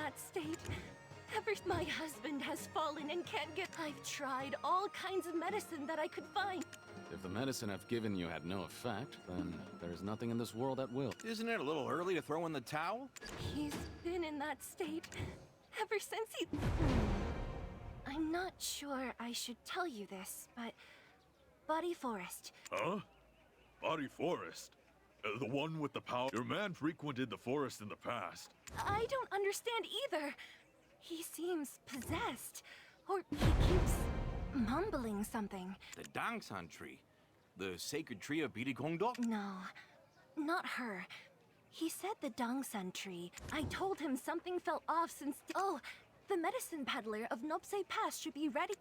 that state. Ever my husband has fallen and can't get. I've tried all kinds of medicine that I could find. If the medicine I've given you had no effect, then there's nothing in this world that will. Isn't it a little early to throw in the towel? He's been in that state ever since he. I'm not sure I should tell you this, but Body Forest. Huh? Body Forest? The one with the power? Your man frequented the forest in the past. I don't understand either. He seems possessed, or he keeps mumbling something. The Dangsan tree. The sacred tree of Birigongdo? No, not her. He said the Dongsan tree. I told him something felt off since. Oh, the medicine peddler of Nopse Pass should be ready.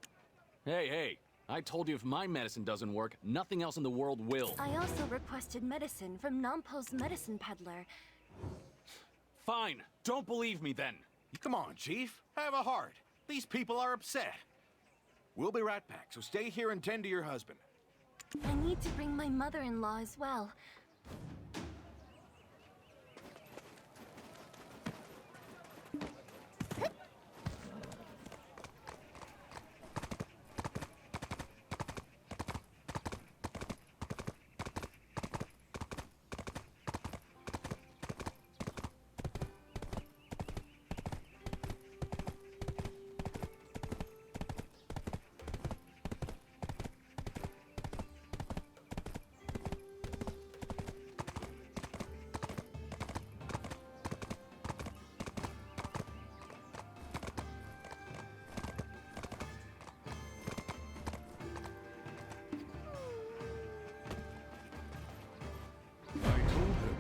Hey, I told you if my medicine doesn't work, nothing else in the world will. I also requested medicine from Nampo's medicine peddler. Fine, don't believe me then. Come on, Chief. Have a heart. These people are upset. We'll be right back, so stay here and tend to your husband. I need to bring my mother-in-law as well.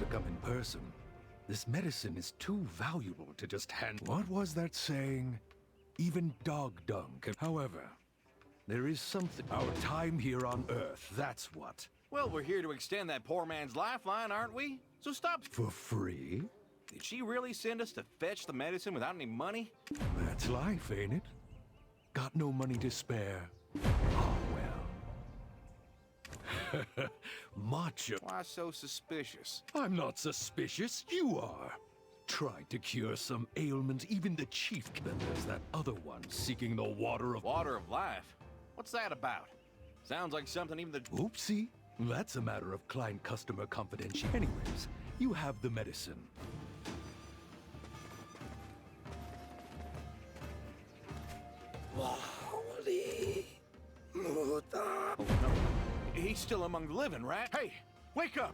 Come in person. This medicine is too valuable to just hand. What was that saying? Even dog dung can. However, there is something. Our time here on Earth, that's what. Well, we're here to extend that poor man's lifeline, aren't we? So stop. For free? Did she really send us to fetch the medicine without any money? That's life, ain't it? Got no money to spare. Oh, well. Macho. Why so suspicious? I'm not suspicious, you are. Tried to cure some ailment, even the chief. Then there's that other one seeking the water of... Water of life? What's that about? Sounds like something even the... Oopsie. That's a matter of client-customer confidential. Anyways, you have the medicine. Oh, no. He's still among the living, right? Hey, wake up!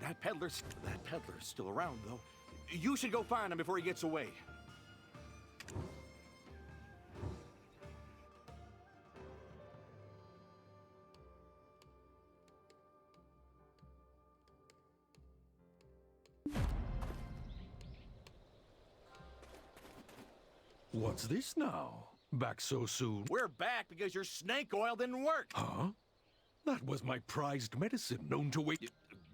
That peddler's still around, though. You should go find him before he gets away. What's this now? Back so soon? We're back because your snake oil didn't work. Huh? That was my prized medicine known to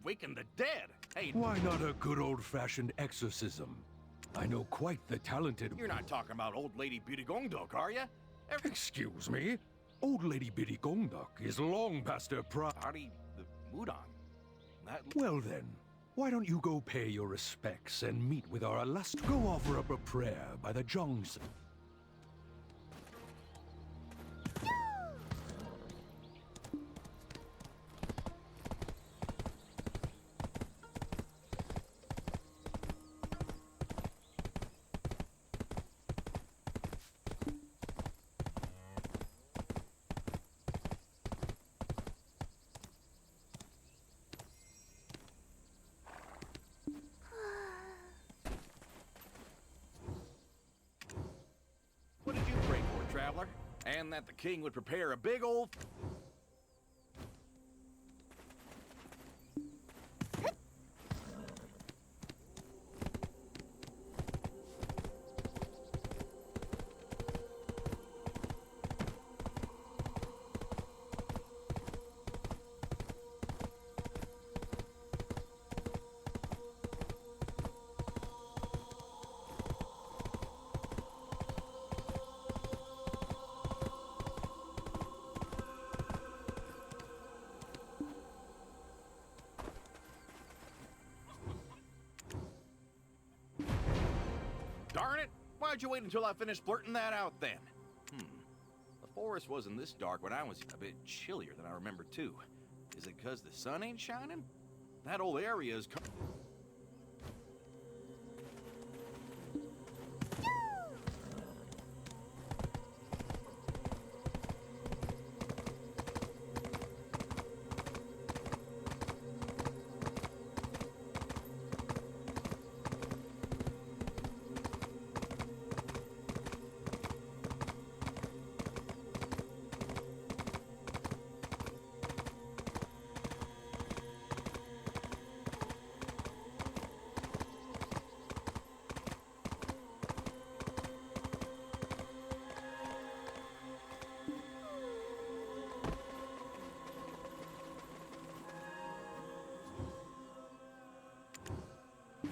Waken the dead. Hey, why not a good old-fashioned exorcism? I know quite the talented... You're not talking about old lady Birigongdok, are you? Excuse me? Old Lady Biddy Gongdok is long past her prime. Party the Mudon. That... Well then, why don't you go pay your respects and meet with our illustrious... Go offer up a prayer by the Jongs... What did you pray for, traveler? And that the king would prepare a big old... Why'd you wait until I finished blurting that out then? The forest wasn't this dark when I was a bit chillier than I remember too. Is it because the sun ain't shining? That whole area is...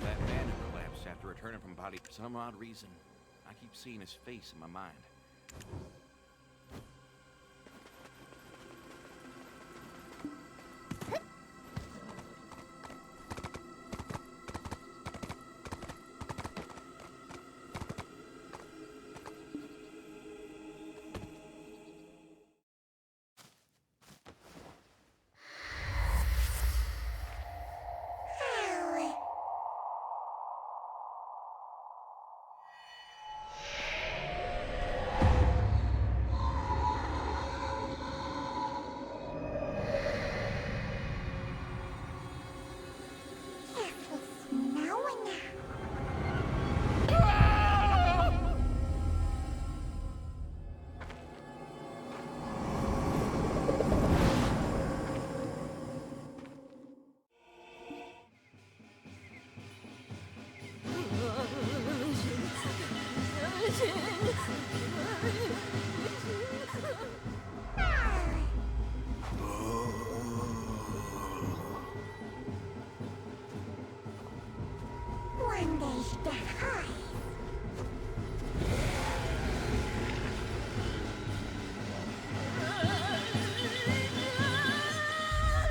That man who collapsed after returning from body for some odd reason. I keep seeing his face in my mind.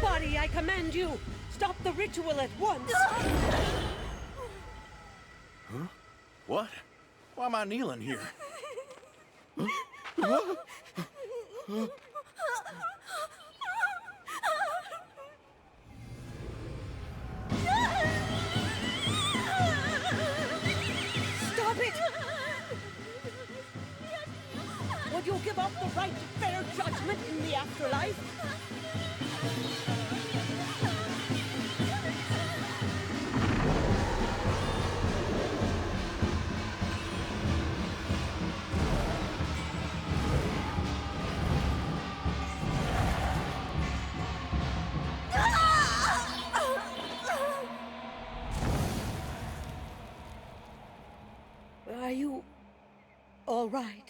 Body, I command you! Stop the ritual at once! What? Why am I kneeling here? Stop it! Would you give up the right to fair judgment in the afterlife? Are you all right?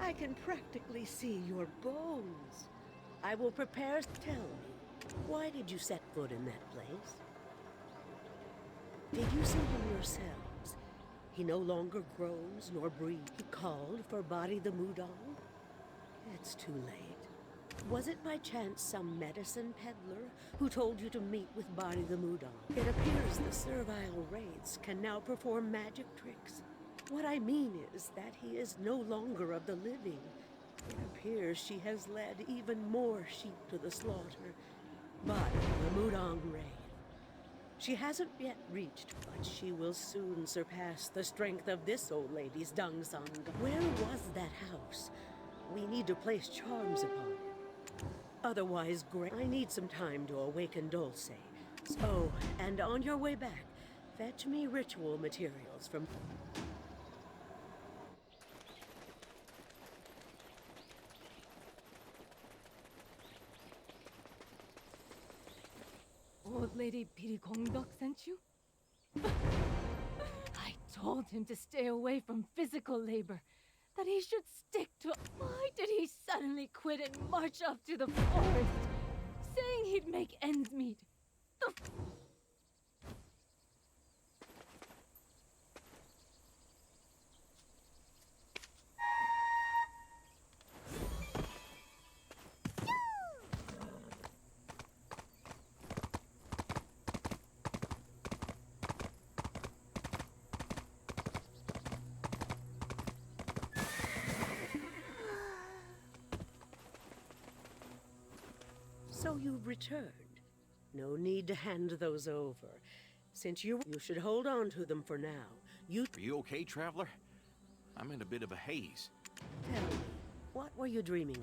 I can practically see your bones. I will prepare. Tell me, why did you set foot in that place? Did you see him yourselves? He no longer grows nor breathes. He called for Body the Mudong? It's too late. Was it by chance some medicine peddler who told you to meet with Body the Mudong? It appears the servile wraiths can now perform magic tricks. What I mean is that he is no longer of the living. It appears she has led even more sheep to the slaughter. Body the Mudong Wraith. She hasn't yet reached, but she will soon surpass the strength of this old lady's dung song. Where was that house? We need to place charms upon it. Otherwise, I need some time to awaken Dulce. Oh, and on your way back, fetch me ritual materials from... Old Lady Pirikongdok sent you? I told him to stay away from physical labor. that he should stick to. Why did he suddenly quit and march off to the forest, saying he'd make ends meet? The So you've returned. No need to hand those over. Since you should hold on to them for now. Are you okay, traveler? I'm in a bit of a haze. Tell me, what were you dreaming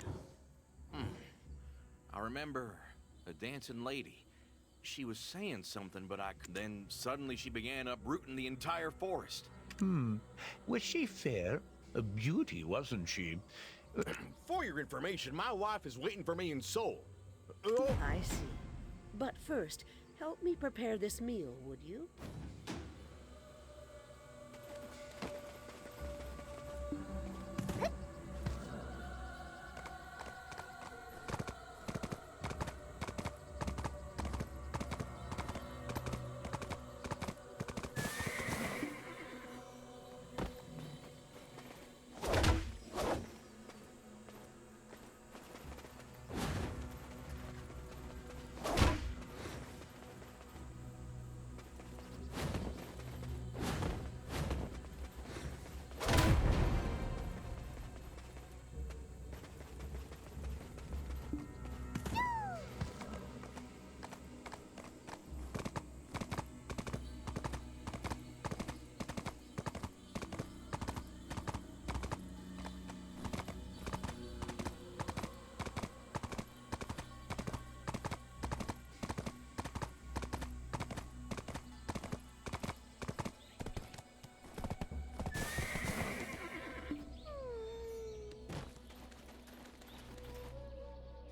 of? I remember a dancing lady. She was saying something, but then suddenly she began uprooting the entire forest. Was she fair? A beauty, wasn't she? For your information, my wife is waiting for me in Seoul. I see. But first, help me prepare this meal, would you?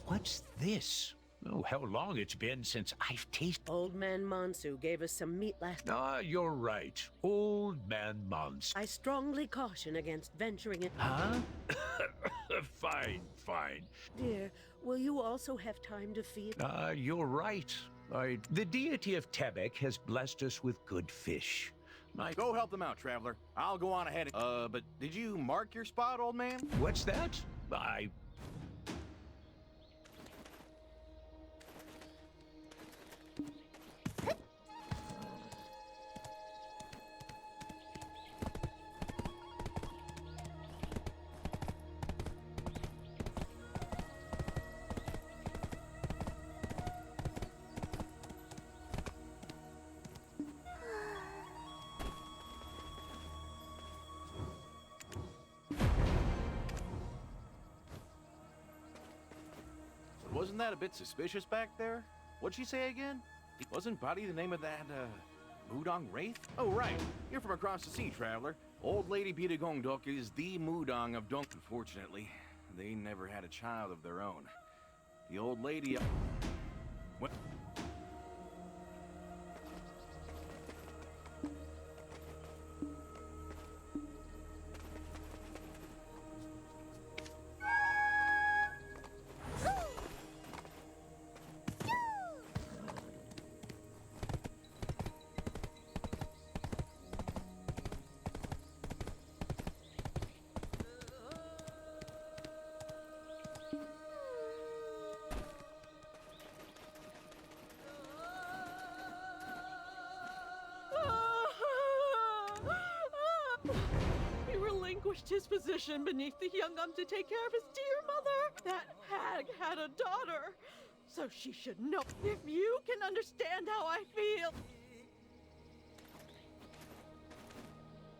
What's this? Oh, how long it's been since I've tasted. Old Man Monsu gave us some meat last. Ah, you're right. Old man Monster. I strongly caution against venturing in. Huh? Fine, fine. Dear, will you also have time to feed? You're right. The deity of Tebek has blessed us with good fish. Go help them out, traveler. I'll go on ahead. But did you mark your spot, old man? What's that? Wasn't that a bit suspicious back there? What'd she say again? Wasn't Buddy the name of that, Mudong Wraith? Oh, right. You're from across the sea, traveler. Old Lady Bitagongdok is the Mudong of Dong. Unfortunately, they never had a child of their own. The old lady... What? He relinquished his position beneath the Youngum to take care of his dear mother. That hag had a daughter, so she should know. If you can understand how I feel.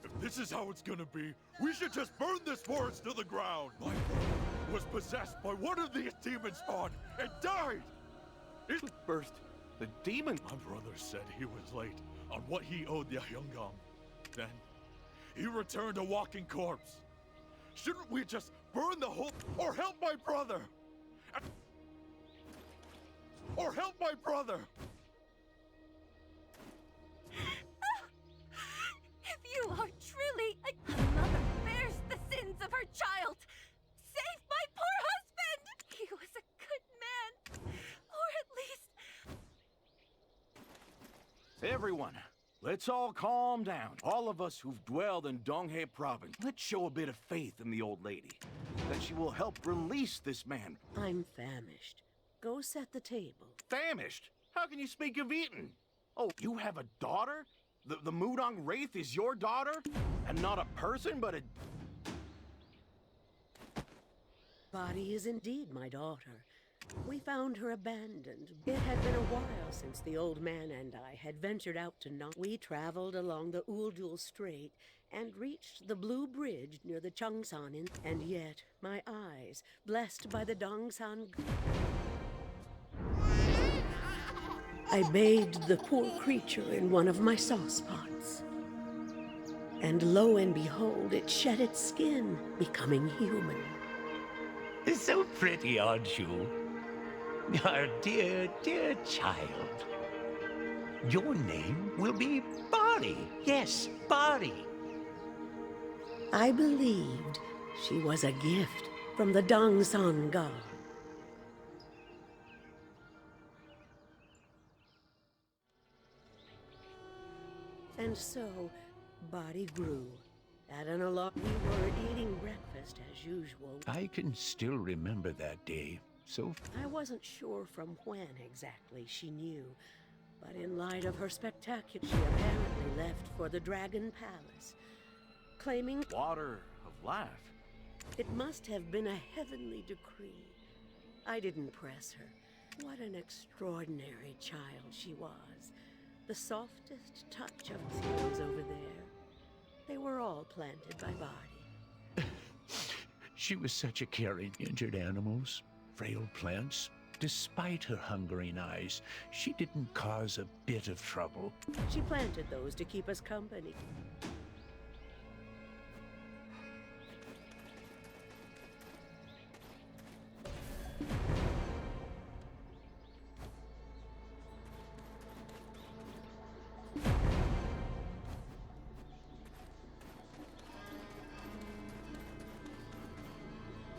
If this is how it's gonna be, we should just burn this forest to the ground. My brother was possessed by one of these demon spawn and died. First, the demon... My brother said he was late on what he owed the Hyungam. Then, he returned a walking corpse. Shouldn't we just burn the whole... Or help my brother? Or help my brother? If you are truly a mother bears the sins of her Everyone, let's all calm down. All of us who've dwelled in Donghae province, let's show a bit of faith in the old lady. That she will help release this man. I'm famished. Go set the table. Famished? How can you speak of eating? Oh, you have a daughter? The Mudong Wraith is your daughter? And not a person, but a... Body is indeed my daughter. We found her abandoned. It had been a while since the old man and I had ventured out to We traveled along the Uldul Strait and reached the Blue Bridge near the Chungsan Inn. And yet, my eyes, blessed by the Dongsan... I bathed the poor creature in one of my sauce pots. And lo and behold, it shed its skin, becoming human. So pretty, aren't you? Our dear, dear child. Your name will be Bari. Yes, Bari. I believed she was a gift from the Dongsan god. And so, Bari grew. At an alarm, we were eating breakfast as usual. I can still remember that day. So I wasn't sure from when exactly she knew, but in light of her spectacular, she apparently left for the Dragon Palace, claiming Water of life. it must have been a heavenly decree. I didn't press her. What an extraordinary child she was. The softest touch of those over there. They were all planted by Bari. she was such a caring. Injured animals, frail plants. Despite her hungering eyes, she didn't cause a bit of trouble. She planted those to keep us company.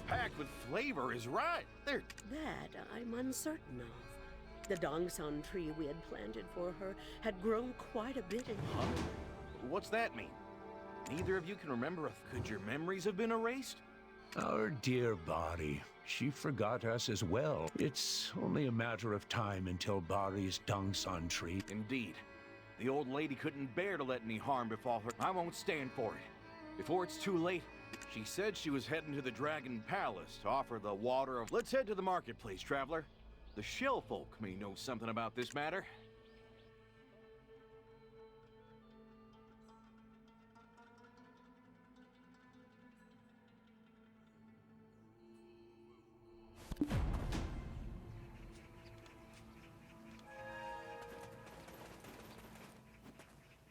Packed with flavor is right. There. That I'm uncertain of. The Dongsan tree we had planted for her had grown quite a bit in Huh? What's that mean? Neither of you can remember Could your memories have been erased? Our dear Bari, she forgot us as well. It's only a matter of time until Bari's Dongsan tree. Indeed. The old lady couldn't bear to let any harm befall her. I won't stand for it. Before it's too late, she said she was heading to the Dragon Palace to offer the water of... Let's head to the marketplace, traveler. The shell folk may know something about this matter.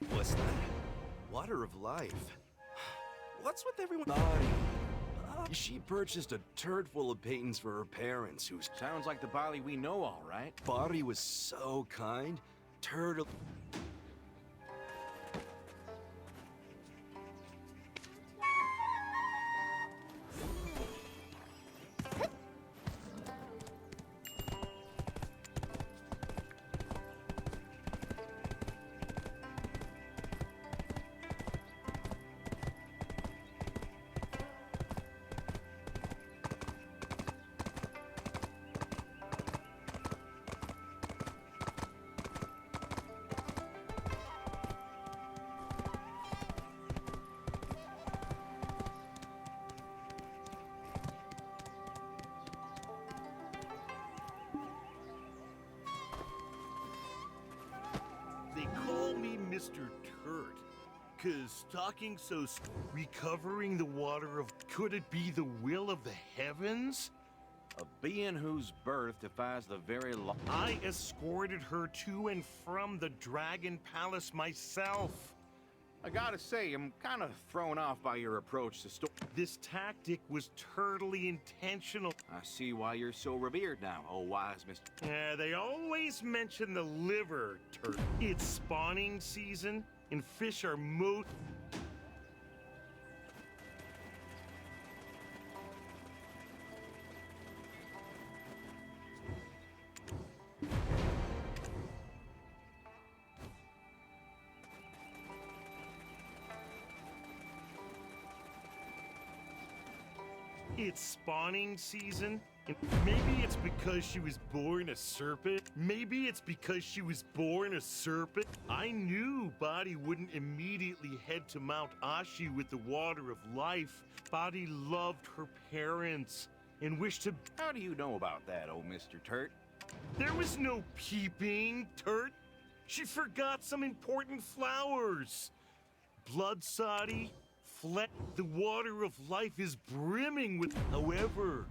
What's that? Water of life. What's with everyone? She purchased a turd full of paintings for her parents who... Sounds like the Bali we know, all right. Bari was so kind. Turtle... They call me Mr. Turd, 'cause talking so recovering the water of... Could it be the will of the heavens? A being whose birth defies the very law. I escorted her to and from the Dragon Palace myself. I gotta say, I'm kind of thrown off by your approach to This tactic was totally intentional. I see why you're so revered now, oh wise Mr. Yeah, they always mention the liver turd. It's spawning season, and fish are it's spawning season. And maybe it's because she was born a serpent. Maybe it's because she was born a serpent. I knew Body wouldn't immediately head to Mount Ashi with the water of life. Body loved her parents and wished to... How do you know about that, oh Mr. Turt? There was no peeping, Turt. She forgot some important flowers. Blood Sadi, the water of life is brimming with... However,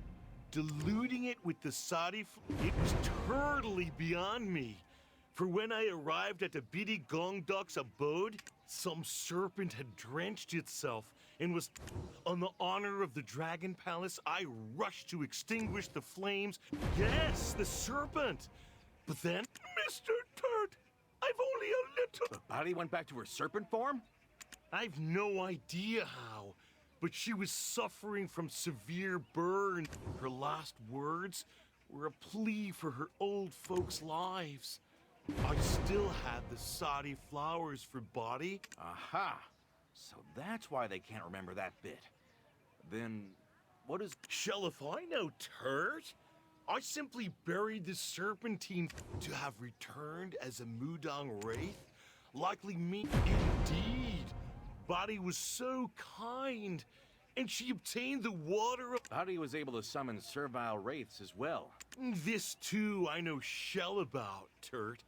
diluting it with the Sadi, it was totally beyond me. For when I arrived at the Bidi Gongdok's abode, some serpent had drenched itself and was on the honor of the Dragon Palace. I rushed to extinguish the flames. Yes, the serpent. But then, Mr. Turt, I've only a little... The body went back to her serpent form? I've no idea how, but she was suffering from severe burn. Her last words were a plea for her old folks' lives. I still had the Sadi flowers for Body. Aha! So that's why they can't remember that bit. Then, what is... Shell if I know, Turt? I simply buried the Serpentine to have returned as a Mudang Wraith. Likely me indeed. Body was so kind, and she obtained the water of... Body was able to summon servile wraiths as well. This too I know shell about, Turt.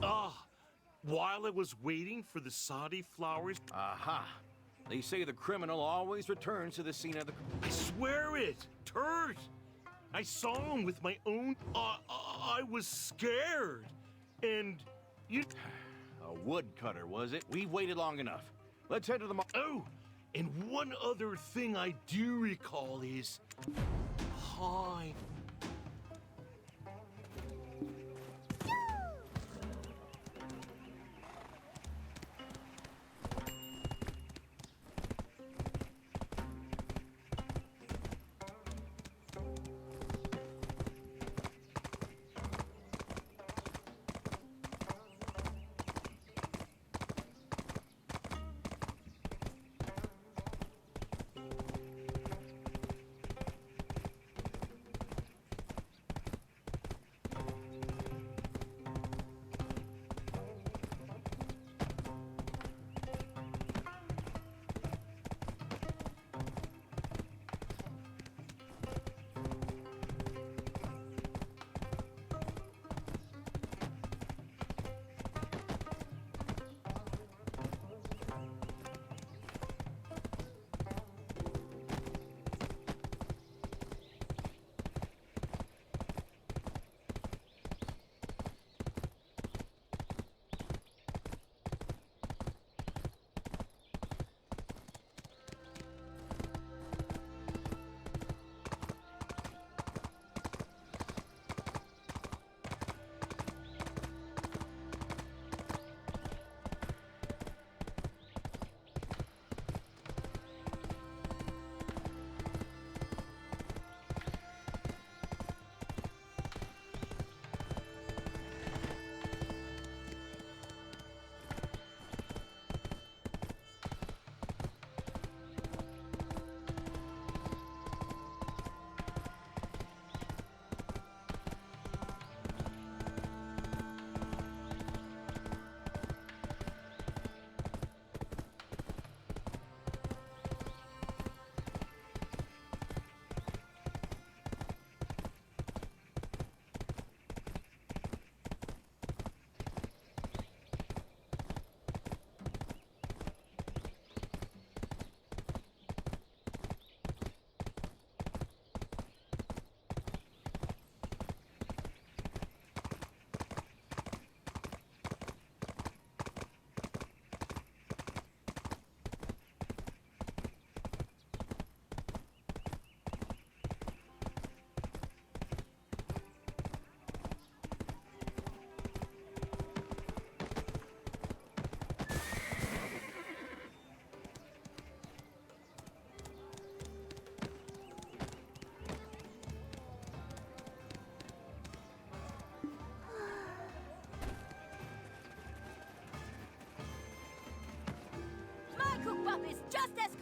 While I was waiting for the Sadi flowers... Aha! They say the criminal always returns to the scene of the... I swear it, Turt! I saw him with my own... I was scared. And you... A woodcutter, was it? We've waited long enough. Let's head to the... Oh! And one other thing I do recall is... Hi.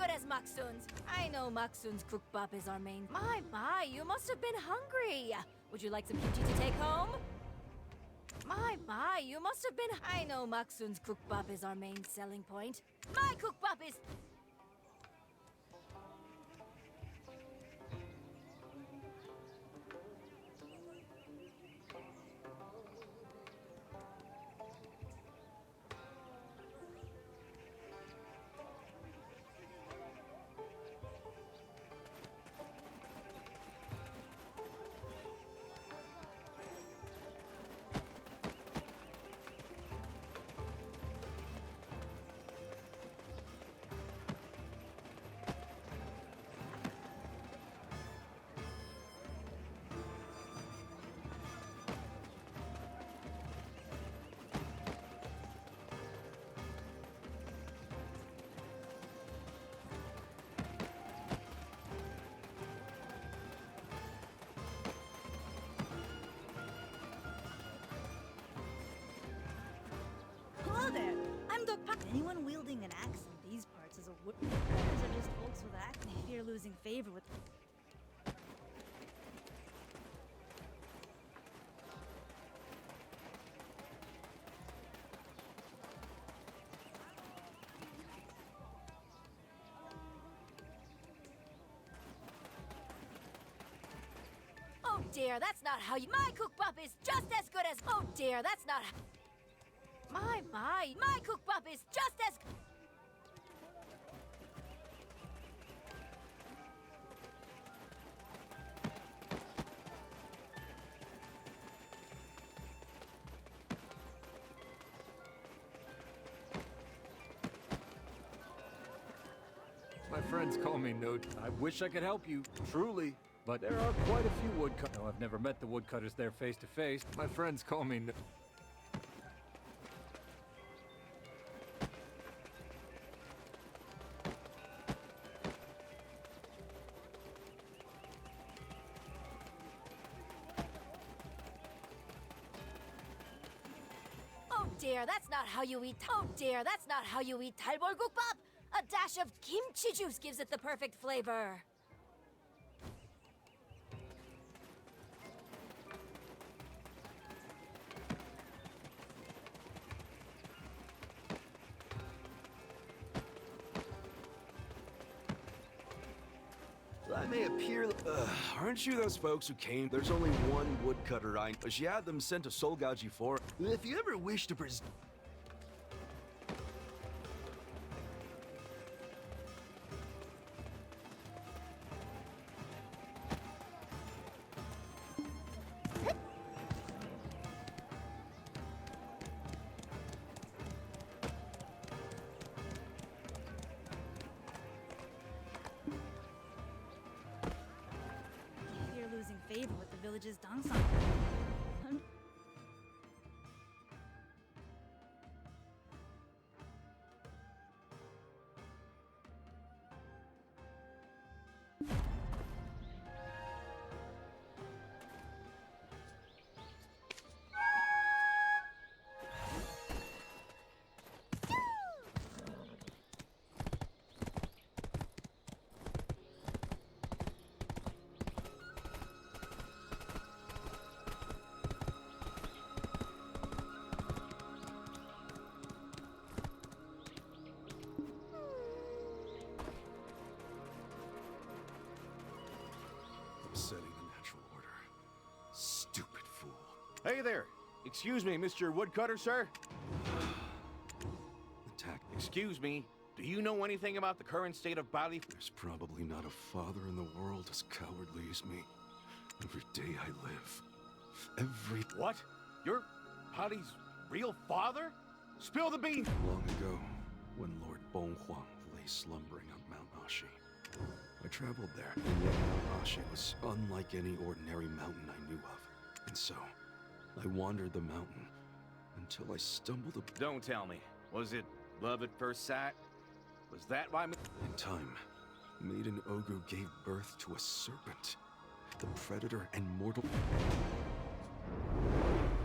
good as Maksun's. I know Maksun's cookbap is our main. My, you must have been hungry. Would you like some kimchi to take home? My, you must have been. I know Maksun's cookbap is our main selling point. My cookbap is. Hello there. I'm the anyone wielding an axe in these parts is a wood. These are just folks with acne. Fear losing favor with. Oh dear, that's not how you. My cookbap is just as good as. Oh dear, that's not. My cookbap is just as. My friends call me no. I wish I could help you, truly. But there are quite a few woodcutters. No, I've never met the woodcutters there face to face. My friends call me no. Oh dear, that's not how you eat. Oh dear, that's not how you eat talbolgukbap. A dash of kimchi juice gives it the perfect flavor. I may appear. Aren't you those folks who came? There's only one woodcutter but she had them sent to Solgaji for. If you ever wish to Fear losing favor with the village's Dongsan. upsetting the natural order. Stupid fool. Hey there. Excuse me, Mr. Woodcutter, sir? Attack. Excuse me. Do you know anything about the current state of body? There's probably not a father in the world as cowardly as me. Every day I live. Every. What? Your body's real father? Spill the beans! Long ago, when Lord Bonghuang lay slumbering on Mount Ashi, I traveled there, and yet Mount Ashi was unlike any ordinary mountain I knew of. And so, I wandered the mountain until I stumbled upon. Don't tell me. Was it love at first sight? Was that why? In time, Maiden Ogu gave birth to a serpent, the predator and mortal.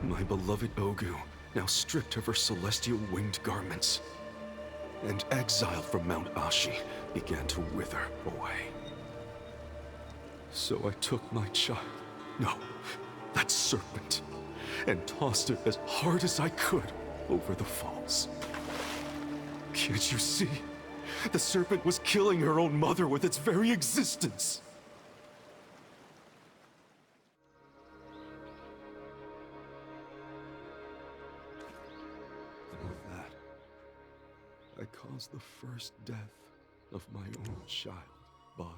My beloved Ogu, now stripped of her celestial winged garments. and exiled from Mount Ashi began to wither away. So I took my child, no, that serpent, and tossed it as hard as I could over the falls. Can't you see? The serpent was killing her own mother with its very existence. And with that, I caused the first death of my own child body.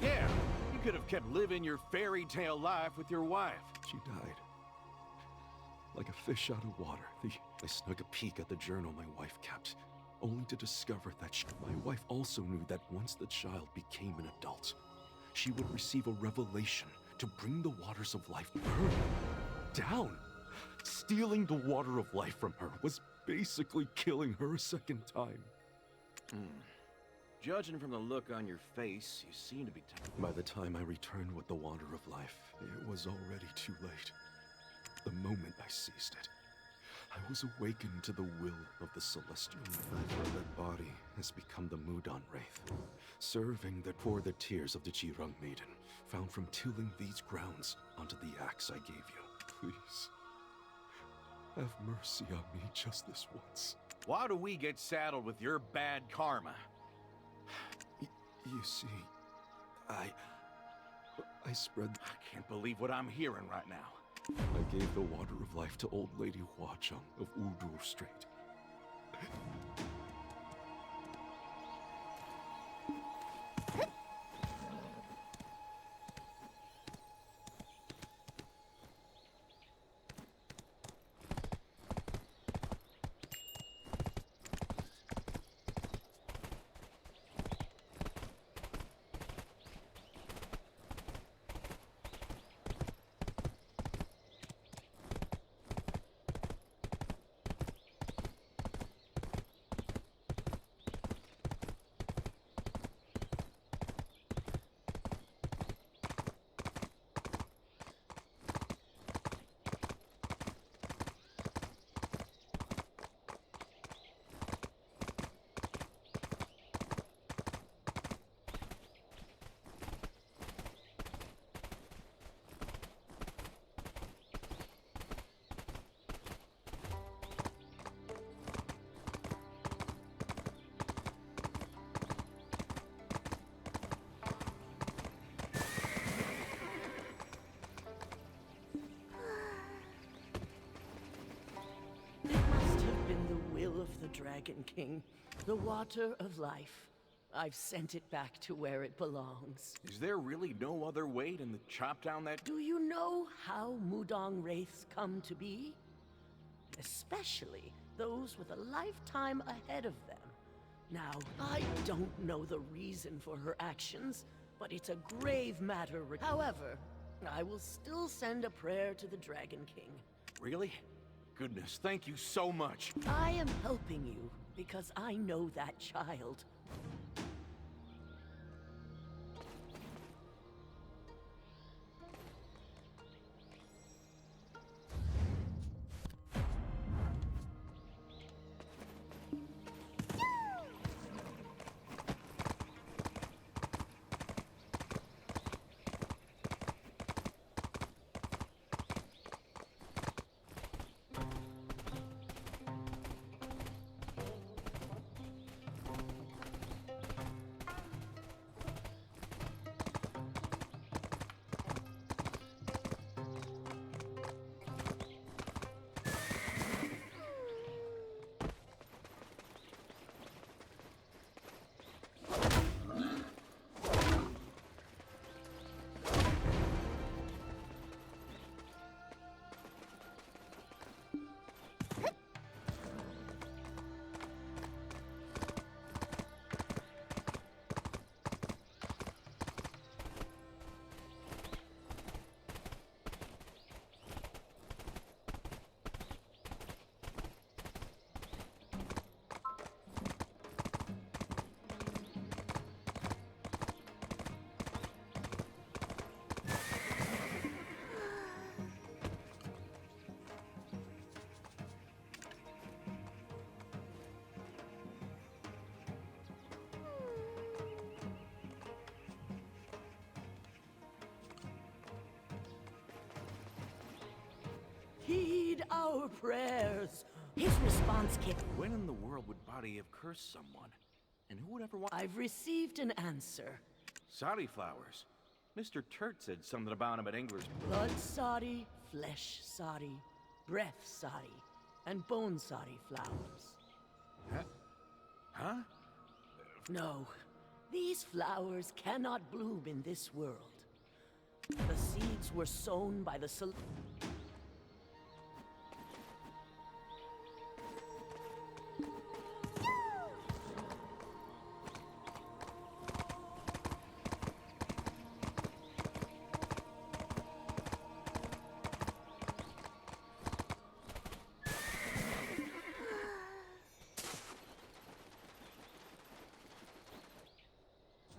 Yeah, you could have kept living your fairy tale life with your wife. She died. Like a fish out of water. I snuck a peek at the journal my wife kept, only to discover that my wife also knew that once the child became an adult, she would receive a revelation to bring the waters of life her down. Stealing the water of life from her was basically killing her a second time. Judging from the look on your face, you seem to be By the time I returned with the water of life, it was already too late. The moment I seized it, I was awakened to the will of the celestial. That body has become the Mudon Wraith, serving for the tears of the Jirung Maiden, found from tilling these grounds onto the axe I gave you. Please, have mercy on me just this once. Why do we get saddled with your bad karma? You see, I spread... I can't believe what I'm hearing right now. I gave the water of life to old lady Huacheng of Udur Strait. Dragon King, the water of life. I've sent it back to where it belongs. Is there really no other way than to chop down that... Do you know how Mudong Wraiths come to be? Especially those with a lifetime ahead of them. Now, I don't know the reason for her actions, but it's a grave matter. However, I will still send a prayer to the Dragon King. Really? Goodness, thank you so much. I am helping you because I know that child. prayers. His response came. When in the world would Body have cursed someone? And who would ever want... I've received an answer. Sadi flowers. Mr. Turt said something about him at Engler's... Blood Sadi, flesh Sadi, breath Sadi, and bone Sadi flowers. Huh? No, these flowers cannot bloom in this world. The seeds were sown by the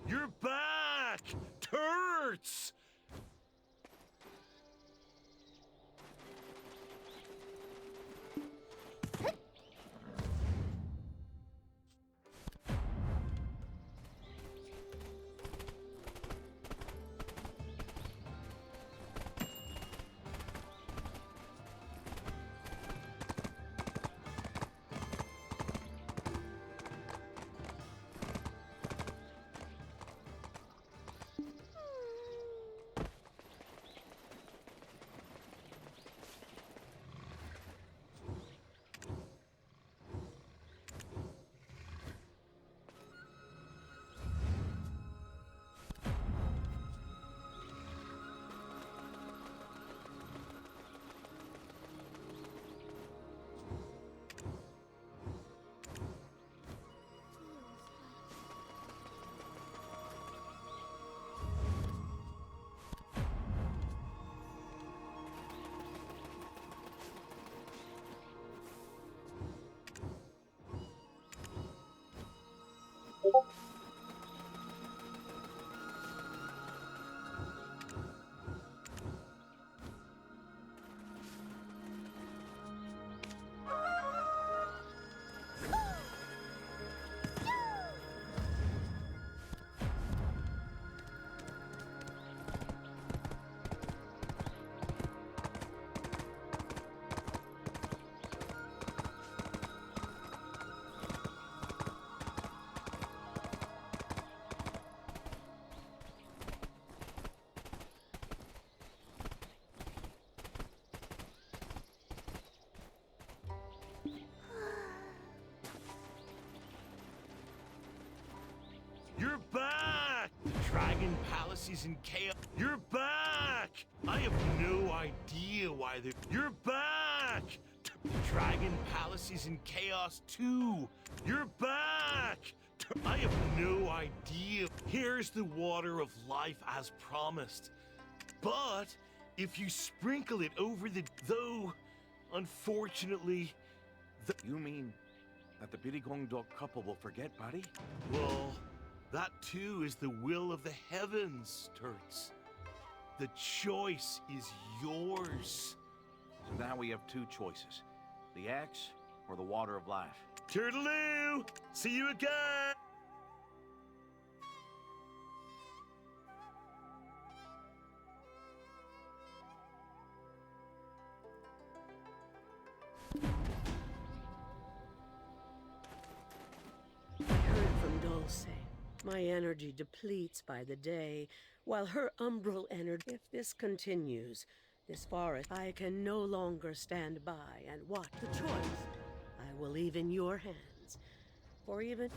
You're back! Turts! You're back! The Dragon Palace is in chaos. You're back! I have no idea why they're... You're back! The Dragon Palace is in chaos too. You're back! I have no idea. Here's the water of life as promised. But if you sprinkle it over the... Though, unfortunately... You mean that the Birigongdok couple will forget Body? Well... That too is the will of the heavens, Turts. The choice is yours. So now we have two choices. The axe or the water of life. Turtaloo! See you again! I heard from Dulce. My energy depletes by the day, while her umbral energy... If this continues, this forest, I can no longer stand by and watch the choice. I will leave in your hands. For even...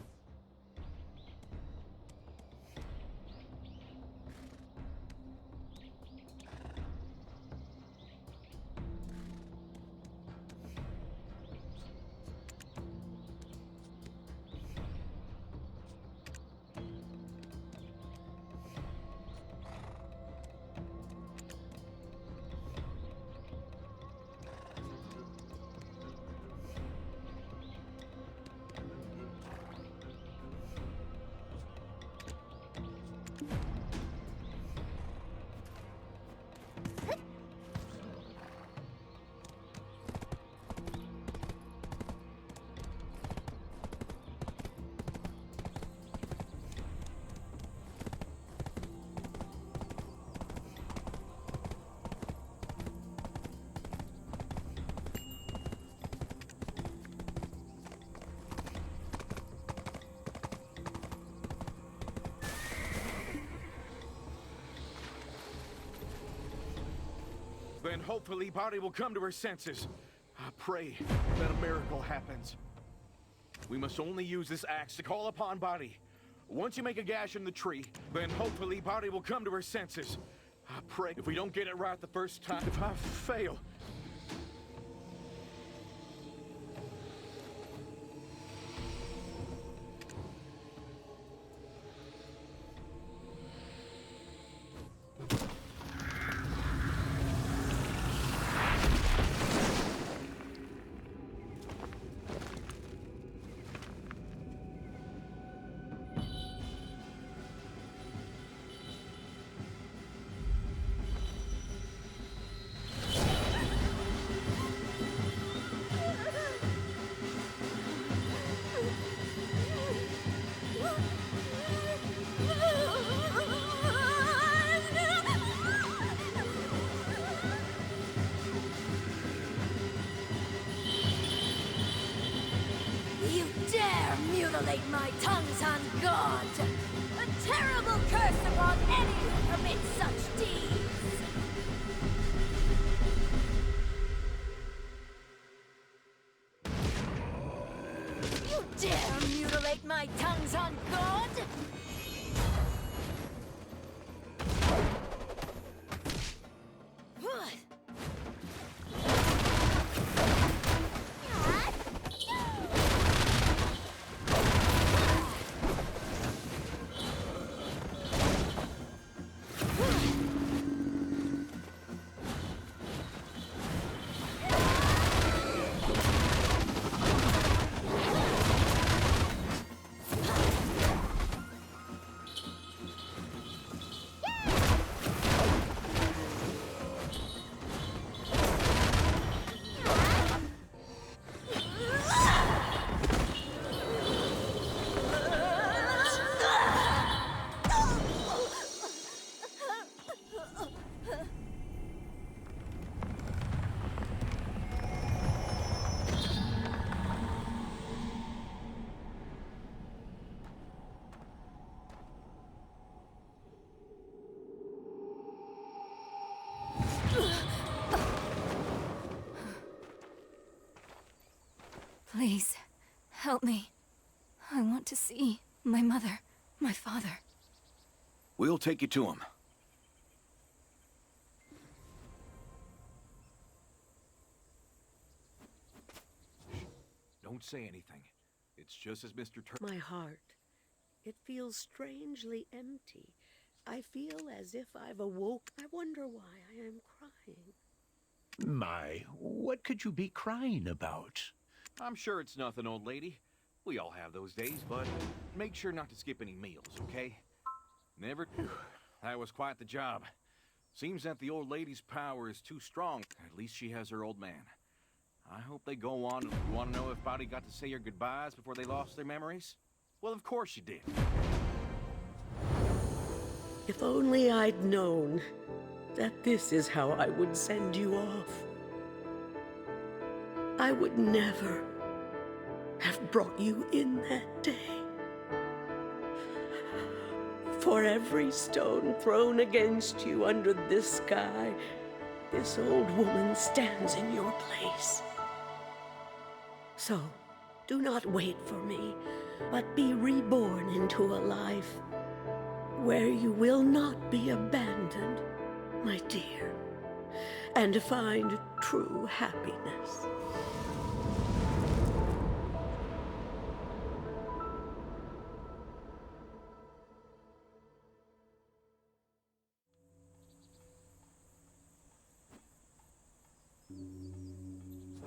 then hopefully Body will come to her senses. I pray that a miracle happens. We must only use this axe to call upon Body. Once you make a gash in the tree, then hopefully Body will come to her senses. I pray if we don't get it right the first time, if I fail, You dare mutilate my tongues on God! A terrible curse upon any who commits such deeds! You dare mutilate my tongues on God! Please, help me. I want to see my mother, my father. we'll take you to him. Don't say anything. It's just as Mr. My heart. It feels strangely empty. I feel as if I've awoke. I wonder why I am crying. My, what could you be crying about? I'm sure it's nothing, old lady. We all have those days, but make sure not to skip any meals, okay? Never... That was quite the job. Seems that the old lady's power is too strong. At least she has her old man. I hope they go on. You want to know if Body got to say her goodbyes before they lost their memories? Well, of course she did. If only I'd known that this is how I would send you off. I would never have brought you in that day. For every stone thrown against you under this sky, this old woman stands in your place. So, do not wait for me, but be reborn into a life where you will not be abandoned, my dear, and find true happiness.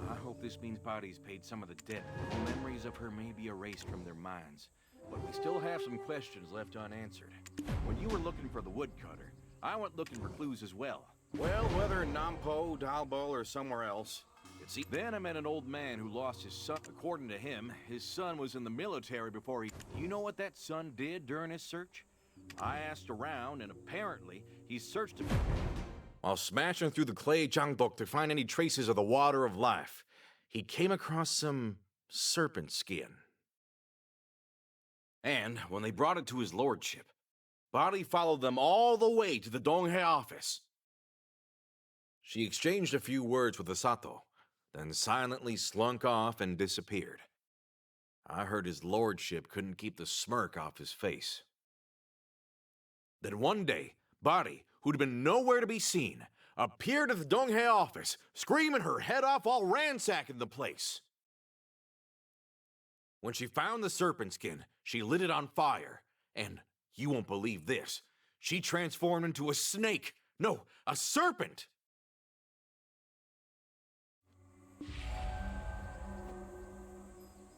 I hope this means Body's paid some of the debt. The memories of her may be erased from their minds, but we still have some questions left unanswered. When you were looking for the woodcutter, I went looking for clues as well. Well, whether in Nampo, Dalbo, or somewhere else. Then I met an old man who lost his son. According to him, his son was in the military before he... You know what that son did during his search? I asked around, and apparently, he searched him... While smashing through the clay Jangbok to find any traces of the water of life, he came across some serpent skin. And when they brought it to his lordship, Body followed them all the way to the Donghae office. She exchanged a few words with Asato, then silently slunk off and disappeared. I heard his lordship couldn't keep the smirk off his face. Then one day, Bari, who'd been nowhere to be seen, appeared at the Donghae office, screaming her head off while ransacking the place. When she found the serpent skin, she lit it on fire, and you won't believe this, she transformed into a snake. No, a serpent!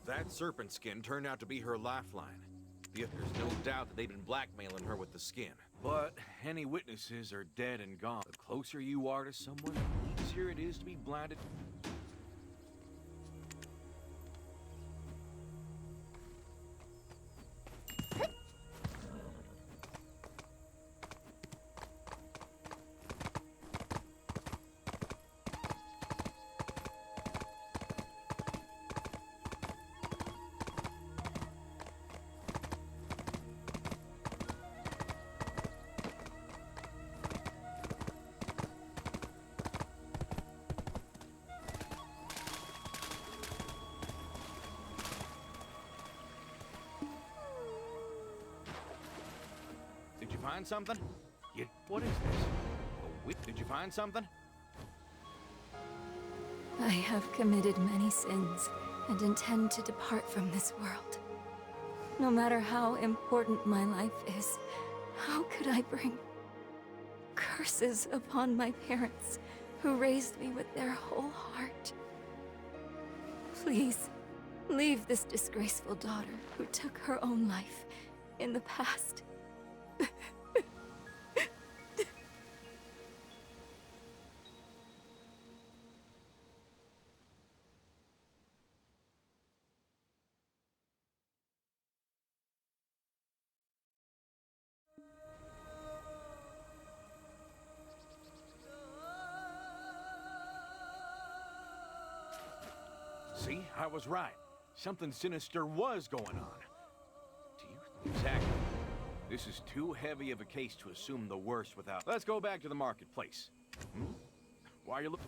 That serpent skin turned out to be her lifeline. There's no doubt that they'd been blackmailing her with the skin. But any witnesses are dead and gone. The closer you are to someone, the easier it is to be blinded. Did you find something? What is this? Did you find something? I have committed many sins and intend to depart from this world. No matter how important my life is, how could I bring curses upon my parents who raised me with their whole heart? Please, leave this disgraceful daughter who took her own life in the past. See, I was right. Something sinister was going on. Do you? Exactly. This is too heavy of a case to assume the worst without... Let's go back to the marketplace. Why are you looking...